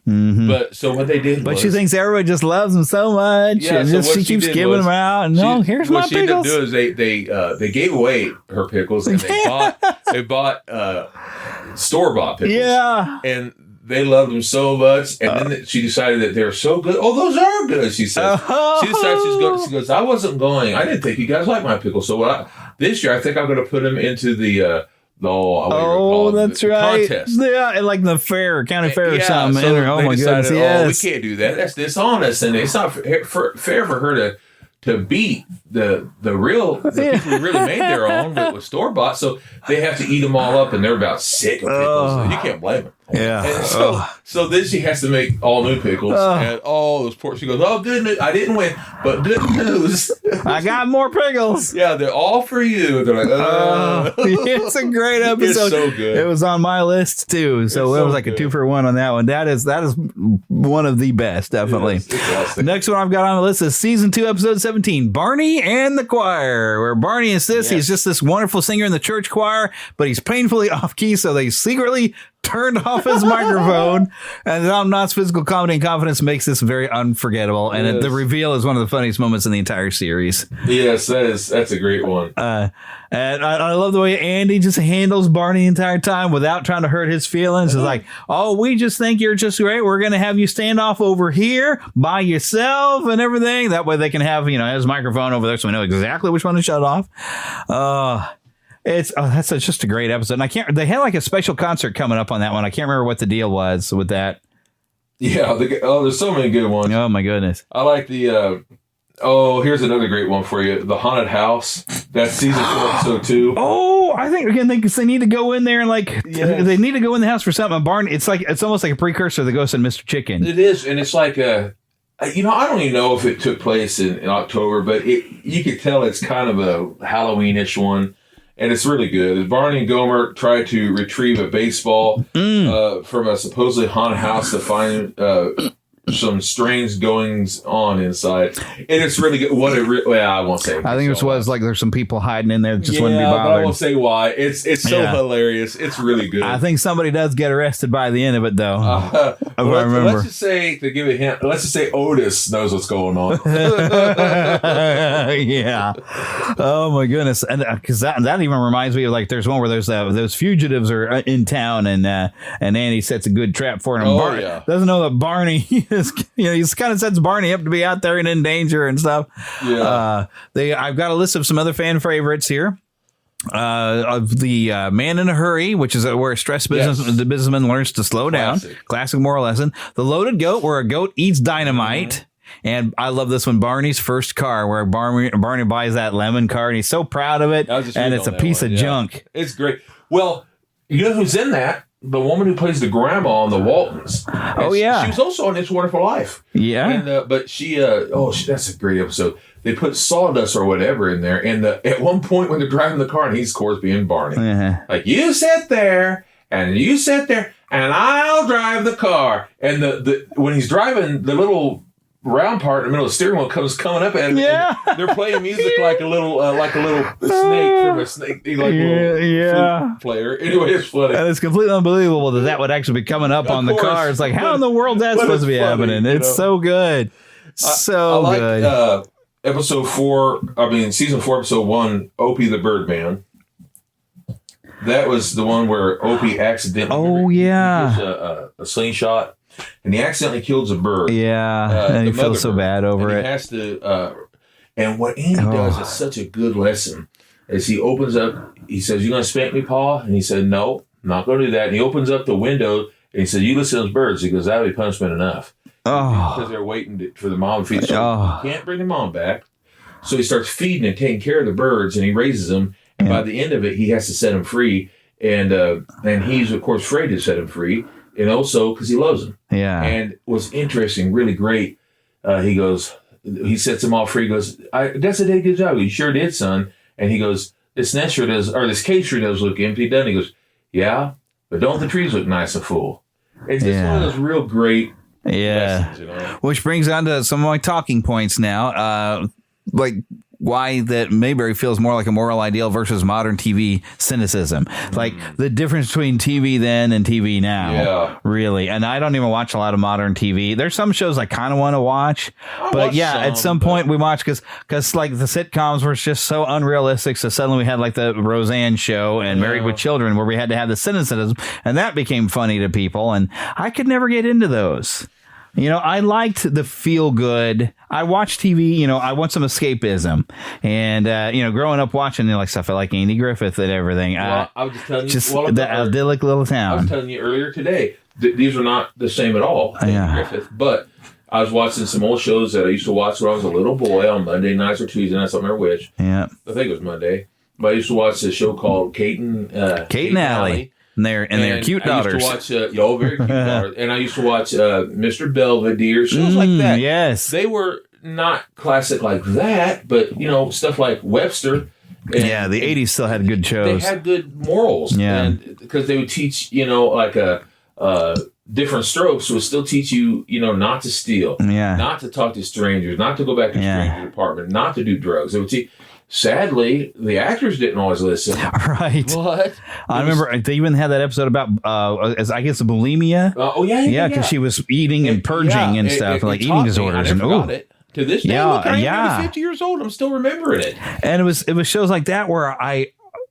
But so what they did she thinks everybody just loves them so much. Yeah, and she keeps giving them out. And here's my pickles. What she ended up doing is they gave away her pickles and they bought store-bought pickles. Yeah. And they loved them so much, and then she decided that they were so good. Oh, those are good, she says. She decided she goes, I wasn't going. I didn't think you guys liked my pickles. So this year, I think I'm going to put them into the that's right. Contest. Yeah, and like the county fair or something. So oh my goodness, yes. We can't do that. That's dishonest, and it's not fair for her to beat the people who really made their own with store bought. So they have to eat them all up, and they're about sick of pickles. You can't blame them. Yeah. And so then she has to make all new pickles, and all those poor. She goes, "Oh, good news! I didn't win, but good news! I got more pickles. Yeah, they're all for you." They're like, it's a great episode. It's so good. It was on my list too, so it was like a 2-for-1 on that one. That is one of the best, definitely. The next one I've got on the list is season 2, episode 17, Barney and the Choir, where Barney insists he's just this wonderful singer in the church choir, but he's painfully off key, so they secretly turned off his microphone. And Tom Knott's physical comedy and confidence makes this very unforgettable. And the reveal is one of the funniest moments in the entire series. Yes, that's a great one. And I love the way Andy just handles Barney the entire time without trying to hurt his feelings. It's like, oh, we just think you're just great. We're going to have you stand off over here by yourself and everything. That way they can have, his microphone over there so we know exactly which one to shut off. That's just a great episode. And they had like a special concert coming up on that one. I can't remember what the deal was with that. Yeah. There's so many good ones. Oh, my goodness. I like the... here's another great one for you. The Haunted House. That's season 4, episode 2. Oh, I think again they need to go in there and they need to go in the house for something. Barney, it's almost like a precursor to the Ghost and Mr. Chicken. It is, and it's like I don't even know if it took place in October, but you could tell it's kind of a Halloween-ish one, and it's really good. Barney and Gomer try to retrieve a baseball from a supposedly haunted house to find some strange goings on inside, and it's really good. I won't say. I think it was like there's some people hiding in there that just wouldn't be bothered. But I won't say why. It's so hilarious. It's really good. I think somebody does get arrested by the end of it, though. I remember. Let's just say, to give a hint, let's just say Otis knows what's going on. Yeah. Oh my goodness, and because that even reminds me of like there's one where there's those fugitives are in town, and Andy sets a good trap for him. Barney doesn't know that Barney. He's kind of sets Barney up to be out there and in danger and stuff. Yeah. I've got a list of some other fan favorites here. Of the Man in a Hurry, which is where a stressed the businessman learns to slow down. Classic moral lesson. The Loaded Goat, where a goat eats dynamite. Mm-hmm. And I love this one, Barney's first car, where Barney buys that lemon car, and he's so proud of it, and it's a piece of junk. It's great. Well, you know who's in that? The woman who plays the grandma on the Waltons. Oh, yeah. She was also on It's Wonderful Life. Yeah. And but that's a great episode. They put sawdust or whatever in there, and at one point when they're driving the car, and he's, of course, being Barney. Like, you sit there, and you sit there, and I'll drive the car. And when he's driving, the little round part in the middle of the steering wheel comes coming up at him. Yeah. And they're playing music like a little snake from a snake, flute player. Anyway, it's funny. And it's completely unbelievable that would actually be coming up on the car. It's like, how in the world that's supposed to be happening? It's so good. So I good. Season 4, episode 1, Opie the Birdman. That was the one where Opie accidentally he gives a slingshot. And he accidentally kills a bird. Yeah, and he feels so bad over it. He has to. And what Andy does is such a good lesson. Is he opens up, he says, "You going to spank me, Pa?" And he said, "No, I'm not going to do that." And he opens up the window and he said, "You listen to those birds." He goes, "That'll be punishment enough." Because they're waiting for the mom to feed. So he can't bring the mom back. So he starts feeding and taking care of the birds, and he raises them. And by the end of it, he has to set them free. And he's, of course, afraid to set them free. And also because he loves them. Yeah. And what's interesting, really great, he sets them all free. He goes, "That's a good job." "You sure did, son." And he goes, "This nest sure does, or this cage sure does look empty, doesn't it?" He goes, "Yeah, but don't the trees look nice and full?" It's just one of those real great lessons, Which brings on to some of my talking points now. Like why that Mayberry feels more like a moral ideal versus modern TV cynicism. Like the difference between TV then and TV now, really. And I don't even watch a lot of modern TV. There's some shows I kind of want to watch, but at some point we watch because like the sitcoms were just so unrealistic. So suddenly we had like the Roseanne show and Married with Children where we had to have the cynicism, and that became funny to people. And I could never get into those. I liked the feel good. I watch TV, I want some escapism. And, growing up watching like stuff like Andy Griffith and everything. Well, I was just telling you. The idyllic little town. I was telling you earlier today, these are not the same at all, Andy Griffith. But I was watching some old shows that I used to watch when I was a little boy on Monday nights or Tuesday nights. I don't remember which. Yeah. I think it was Monday. But I used to watch this show called Kate and Allie. And their cute daughters. I used to watch, very cute daughters. And I used to watch Mr. Belvedere, shows like that. Yes. They were not classic like that, but, stuff like Webster. And the 80s still had good shows. They had good morals. Yeah. Because they would teach, like Different Strokes would still teach you, not to steal, not to talk to strangers, not to go back to stranger's apartment, not to do drugs. It would teach. Sadly, the actors didn't always listen. Right. But I remember they even had that episode about, I guess, bulimia. Yeah, because she was eating and purging and stuff, like eating disorders. I never forgot it. To this day, look, I'm 50 years old. I'm still remembering it. And it was shows like that where I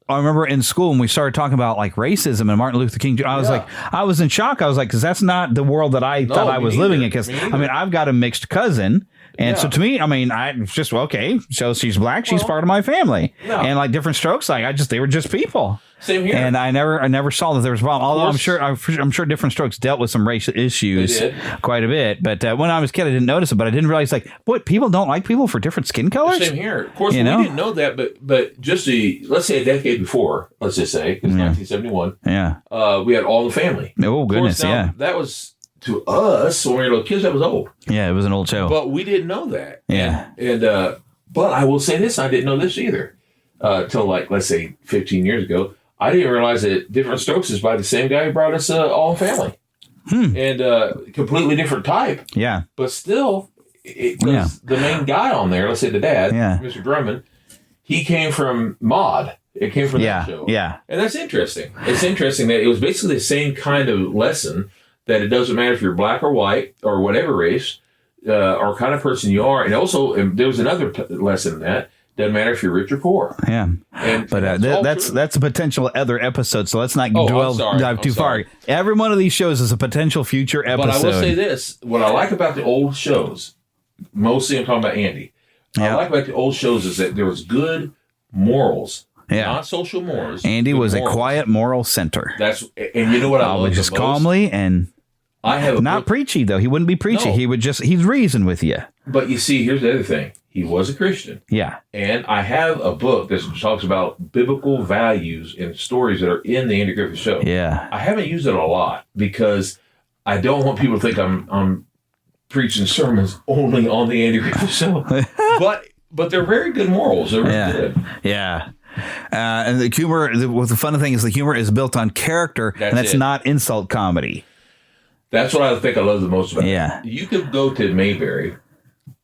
remember in school when we started talking about like racism and Martin Luther King. I was like, I was in shock. I was like, because that's not the world that I thought I was living in. Because I've got a mixed cousin. And so to me, I just, okay, so she's black, she's part of my family. No. And like Different Strokes, they were just people. Same here. And I never saw that there was a problem. Although I'm sure Different Strokes dealt with some racial issues quite a bit. But when I was a kid, I didn't notice it. But I didn't realize what, people don't like people for different skin colors. Same here. Of course, we didn't know that. But just let's say a decade before, let's just say, because 1971. Yeah. We had All the Family. Oh goodness, that was. To us, when we were little kids, that was old. Yeah, it was an old show. But we didn't know that. Yeah. But I will say this, I didn't know this either. Till let's say 15 years ago. I didn't realize that Different Strokes is by the same guy who brought us All in Family. And completely different type. Yeah. But still, the main guy on there, let's say the dad, Mr. Drummond, he came from Maude. It came from that show. Yeah. And that's interesting. It's interesting that it was basically the same kind of lesson, that it doesn't matter if you're black or white or whatever race or kind of person you are. And also, there was another lesson in that. Doesn't matter if you're rich or poor. Yeah. But that's a potential other episode, so let's not dive too far. Every one of these shows is a potential future episode. But I will say this. What I like about the old shows, mostly I'm talking about Andy, what I like about the old shows is that there was good morals. Yeah. Not social morals. Andy was morals. A quiet moral center. And you know what I love just calmly and not preachy, though. He wouldn't be preachy. No. He'd reason with you. But you see, here's the other thing. He was a Christian. Yeah. And I have a book that talks about biblical values and stories that are in the Andy Griffith Show. Yeah. I haven't used it a lot because I don't want people to think I'm preaching sermons only on the Andy Griffith Show. But they're very good morals. They're very good. Yeah. And the humor, the funny thing is the humor is built on character, and that's not insult comedy. That's what I think I love the most about it. You could go to Mayberry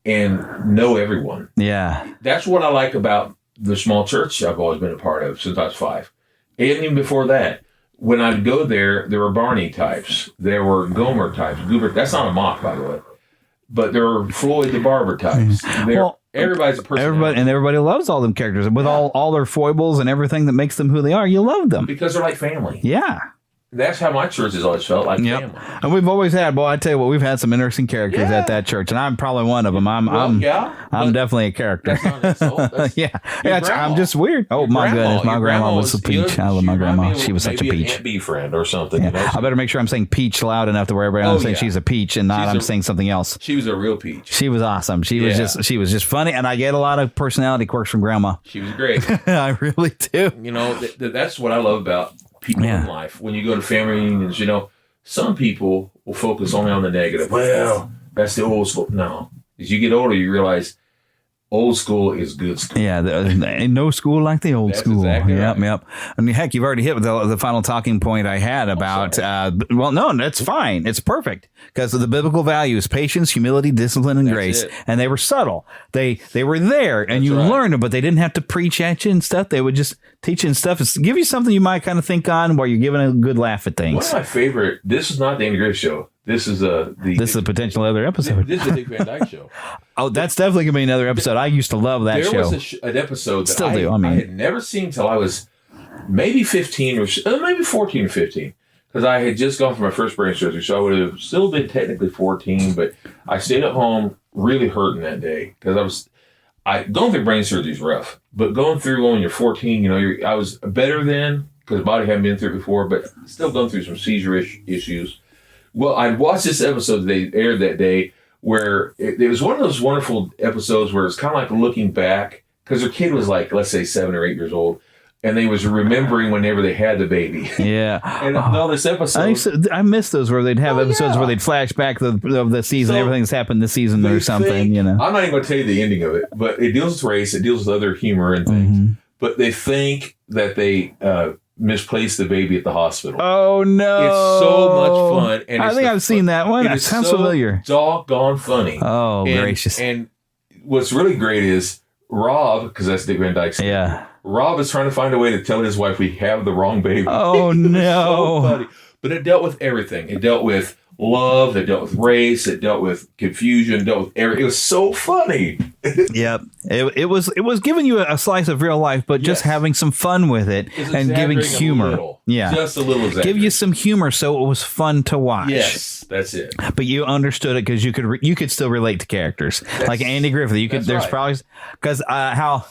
and know everyone. Yeah. That's what I like about the small church I've always been a part of since I was 5. And even before that, when I'd go there were Barney types. There were Gomer types. Goober. That's not a mock, by the way. But there were Floyd the Barber types. Everybody's a person. Everybody loves all them characters. With all their foibles and everything that makes them who they are, you love them. Because they're like family. Yeah. That's how my church has always felt, like family. And we've always had, I tell you what, we've had some interesting characters at that church, and I'm probably one of them. I'm definitely a character. That's not an insult. I'm just weird. Oh, my goodness. My grandma was a peach. I love my grandma. She was such a peach. Aunt B friend or something. Yeah. I better make sure I'm saying peach loud enough to where everybody else saying she's a peach and not I'm saying something else. She was a real peach. She was awesome. She was just funny, and I get a lot of personality quirks from grandma. She was great. I really do. That's what I love about people in life. When you go to family reunions, some people will focus only on the negative. Well, that's the old school. No. As you get older, you realize old school is good school. Yeah, ain't no school like the old school. Exactly yep, right. yep. I mean, heck, you've already hit the final talking point I had about, that's fine. It's perfect because of the biblical values, patience, humility, discipline, and grace. And they were subtle. They were there and you learned them, but they didn't have to preach at you and stuff. They would just teach you and stuff. It's give you something you might kind of think on while you're giving a good laugh at things. One of my favorite, this is not the Andy Griffith Show. This is a potential other episode. This is the Dick Van Dyke Show. Oh, that's definitely gonna be another episode. I used to love that show. There was an episode that I had never seen till I was maybe 15 or maybe 14 or 15, because I had just gone for my first brain surgery, so I would have still been technically 14, but I stayed at home really hurting that day because going through brain surgery is rough, but going through when you're 14, I was better then because the body hadn't been through it before, but still going through some seizure issues. Well, I watched this episode they aired that day where it was one of those wonderful episodes where it's kind of like looking back because their kid was like, let's say 7 or 8 years old, and they was remembering whenever they had the baby. Yeah. And all this episode. I miss those where they'd have episodes where they'd flash back of the season, everything that's happened this season or something, I'm not even going to tell you the ending of it, but it deals with race, it deals with other humor and things. Mm-hmm. But they think that they misplaced the baby at the hospital. Oh no! It's so much fun, and I think I've seen that one. It sounds familiar. Doggone funny. Oh, gracious! And what's really great is Rob, because that's Dick Van Dyke's name. Yeah. Rob is trying to find a way to tell his wife we have the wrong baby. Oh no! So funny. But it dealt with everything. It dealt with love. It dealt with race. It dealt with confusion. It dealt with everything. It was so funny. Yep. It was giving you a slice of real life, but just having some fun with it and giving humor. Yeah. Just a little Give you some humor so it was fun to watch. Yes, that's it. But you understood it because you could still relate to characters. Like Andy Griffith. You could probably because how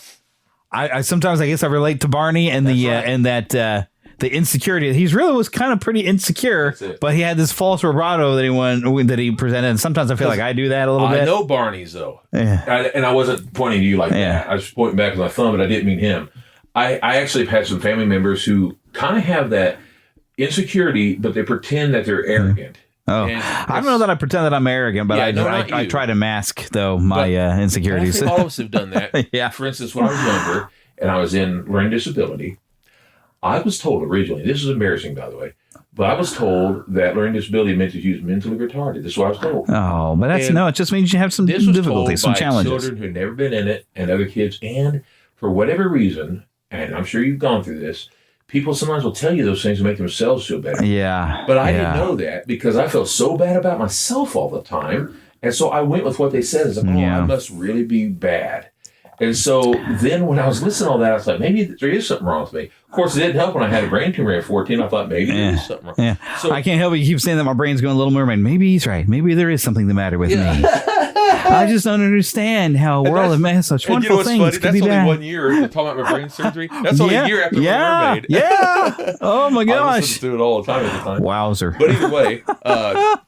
I sometimes I guess I relate to Barney and the insecurity. He really was kind of pretty insecure, but he had this false vibrato that he presented. And sometimes I feel like I do that a little bit. I know Barney's though, yeah. And I wasn't pointing to you like that. I was pointing back with my thumb, but I didn't mean him. I actually have had some family members who kind of have that insecurity, but they pretend that they're arrogant. Oh, I don't know that I pretend that I'm arrogant, but I try to mask though my insecurities. I think all of us have done that. Yeah. For instance, when I was younger and I was in learning disability, I was told originally, this is embarrassing by the way, but I was told that learning disability meant that you was mentally retarded. This is what I was told. Oh, but it just means you have some difficulties, some challenges. Children who've never been in it and other kids, and for whatever reason, and I'm sure you've gone through this, people sometimes will tell you those things to make themselves feel better. Yeah. But I didn't know that because I felt so bad about myself all the time. And so I went with what they said. It's like, I must really be bad. And so then when I was listening to all that, I was like, maybe there is something wrong with me. Of course, it didn't help when I had a brain tumor at 14. I thought maybe there is something wrong. Yeah. So, I can't help it. You keep saying that my brain's going a Little Mermaid. Maybe he's right. Maybe there is something the matter with me. I just don't understand how a world of such wonderful things funny? could That's be only bad. 1 year. Talking about my brain surgery. That's only a year after Little Mermaid. Yeah. Oh my gosh. I listened to it all the time at the time. Wowzer. But either way, but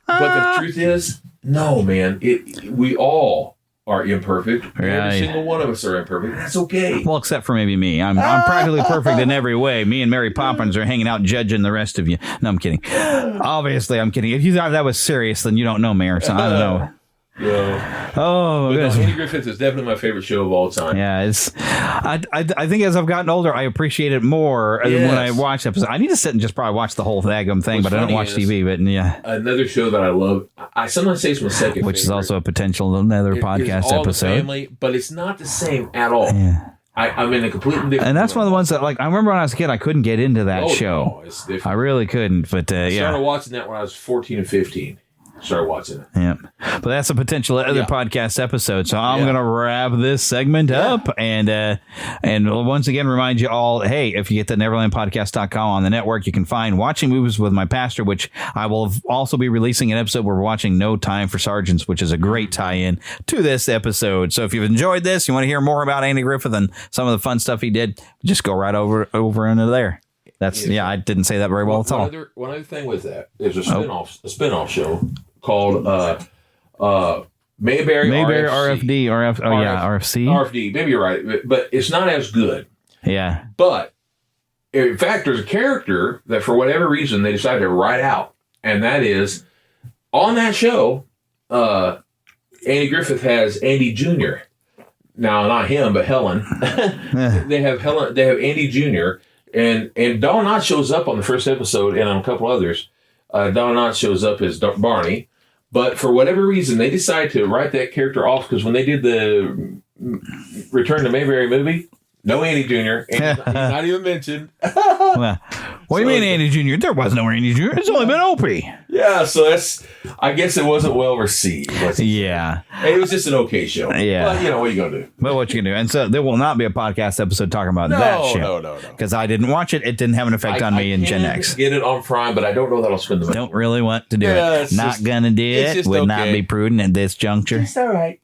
the truth is, no, man. We all are imperfect. Right. Every single one of us are imperfect. That's okay. Well, except for maybe me. I'm practically perfect in every way. Me and Mary Poppins are hanging out judging the rest of you. No, I'm kidding. Obviously, I'm kidding. If you thought that was serious, then you don't know me or something. I don't know. Yeah. Oh, but no, Andy Griffith is definitely my favorite show of all time. Yeah, I think as I've gotten older, I appreciate it more when I watch episodes. I need to sit and just probably watch the whole daggum thing, but I don't watch TV. But yeah, another show that I love. I sometimes say it's my second, which is also a potential another podcast episode. The family, but it's not the same at all. Yeah. I'm in a completely different. And that's one of the ones that, like, I remember when I was a kid, I couldn't get into that show. No, it's different. I really couldn't. But I started watching that when I was 14 and 15. Started watching it. Yeah. But that's a potential other podcast episode. So I'm going to wrap this segment up and once again remind you all, hey, if you get the neverlandpodcast.com on the network, you can find Watching Movies with My Pastor, which I will also be releasing an episode where we're watching No Time for Sergeants, which is a great tie-in to this episode. So if you've enjoyed this, you want to hear more about Andy Griffith and some of the fun stuff he did, just go right over into there. That's I didn't say that very well at all. One other thing with that is a spinoff show called Mayberry RFD. RFC. Maybe you're right, but it's not as good. Yeah. But in fact, there's a character that for whatever reason they decided to write out, and that is on that show. Andy Griffith has Andy Jr. Now, not him, but Helen. They have Helen. They have Andy Jr. And Don Knotts shows up on the first episode and on a couple others. Don Knotts shows up as Barney. But for whatever reason, they decided to write that character off because when they did the Return to Mayberry movie, no Andy Jr. He's not even mentioned. What do you mean Andy Jr.? There was no Andy Jr. It's only been Opie. Yeah, so I guess it wasn't well received. Yeah. It was just an okay show. Yeah. But, what are you going to do? But what you can do. And so there will not be a podcast episode talking about that show. No. Because I didn't watch it. It didn't have an effect on me in Gen X. Get it on Prime, but I don't know that I'll spend the money. Don't really want to do it. Not going to do it. Would not be prudent at this juncture. It's all right.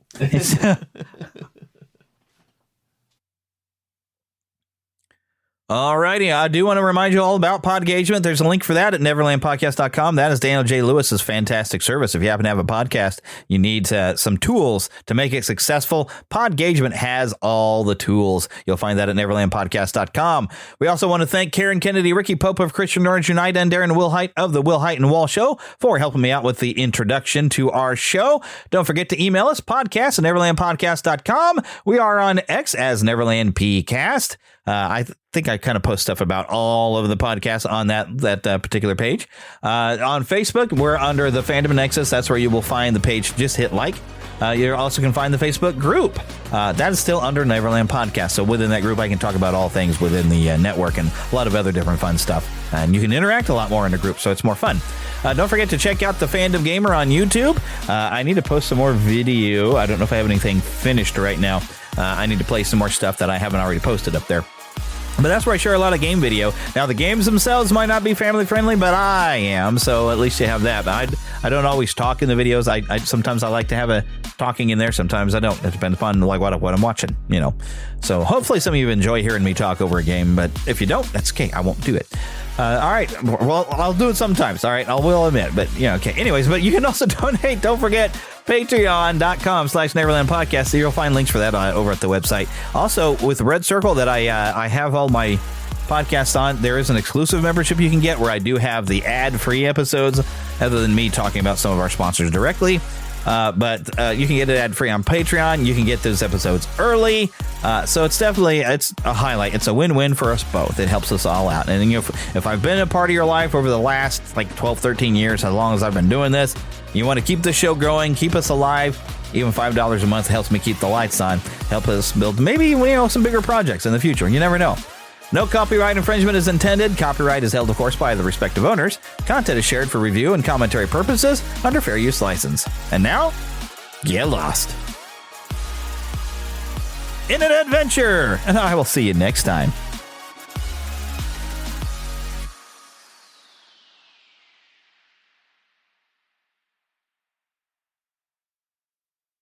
Alrighty, I do want to remind you all about Podgagement. There's a link for that at neverlandpodcast.com. That is Daniel J. Lewis's fantastic service. If you happen to have a podcast, you need some tools to make it successful. Podgagement has all the tools. You'll find that at neverlandpodcast.com. We also want to thank Karen Kennedy, Ricky Pope of Christian Orange Unite, and Darren Wilhite of the Wilhite and Wall Show for helping me out with the introduction to our show. Don't forget to email us, podcast at neverlandpodcast.com. We are on X as Neverland PCast. think I kind of post stuff about all of the podcasts on that particular page. On Facebook, we're under the Fandom Nexus. That's where you will find the page. Just hit like. You also can find the Facebook group. That is still under Neverland Podcast. So within that group, I can talk about all things within the network and a lot of other different fun stuff. And you can interact a lot more in the group, so it's more fun. Don't forget to check out the Fandom Gamer on YouTube. I need to post some more video. I don't know if I have anything finished right now. I need to play some more stuff that I haven't already posted up there. But that's where I share a lot of game video. Now, the games themselves might not be family friendly, but I am, so at least you have that. But I don't always talk in the videos. I sometimes I like to have a talking in there. Sometimes I don't. It depends on like what I'm watching, you know. So hopefully some of you enjoy hearing me talk over a game. But if you don't, that's okay. I won't do it. All right. Well, I'll do it sometimes. All right. I will admit. But yeah, okay. Anyways, but you can also donate. Don't forget patreon.com/Neverland Podcast. So you'll find links for that over at the website. Also, with Red Circle that I have all my podcasts on, there is an exclusive membership you can get where I do have the ad-free episodes other than me talking about some of our sponsors directly. But you can get it ad-free on Patreon. You can get those episodes early. So it's a highlight. It's a win-win for us both. It helps us all out. And if I've been a part of your life over the last like 12, 13 years, as long as I've been doing this, you want to keep the show growing, keep us alive. Even $5 a month helps me keep the lights on, help us build maybe some bigger projects in the future. You never know. No copyright infringement is intended. Copyright is held, of course, by the respective owners. Content is shared for review and commentary purposes under fair use license. And now, get lost in an adventure. And I will see you next time.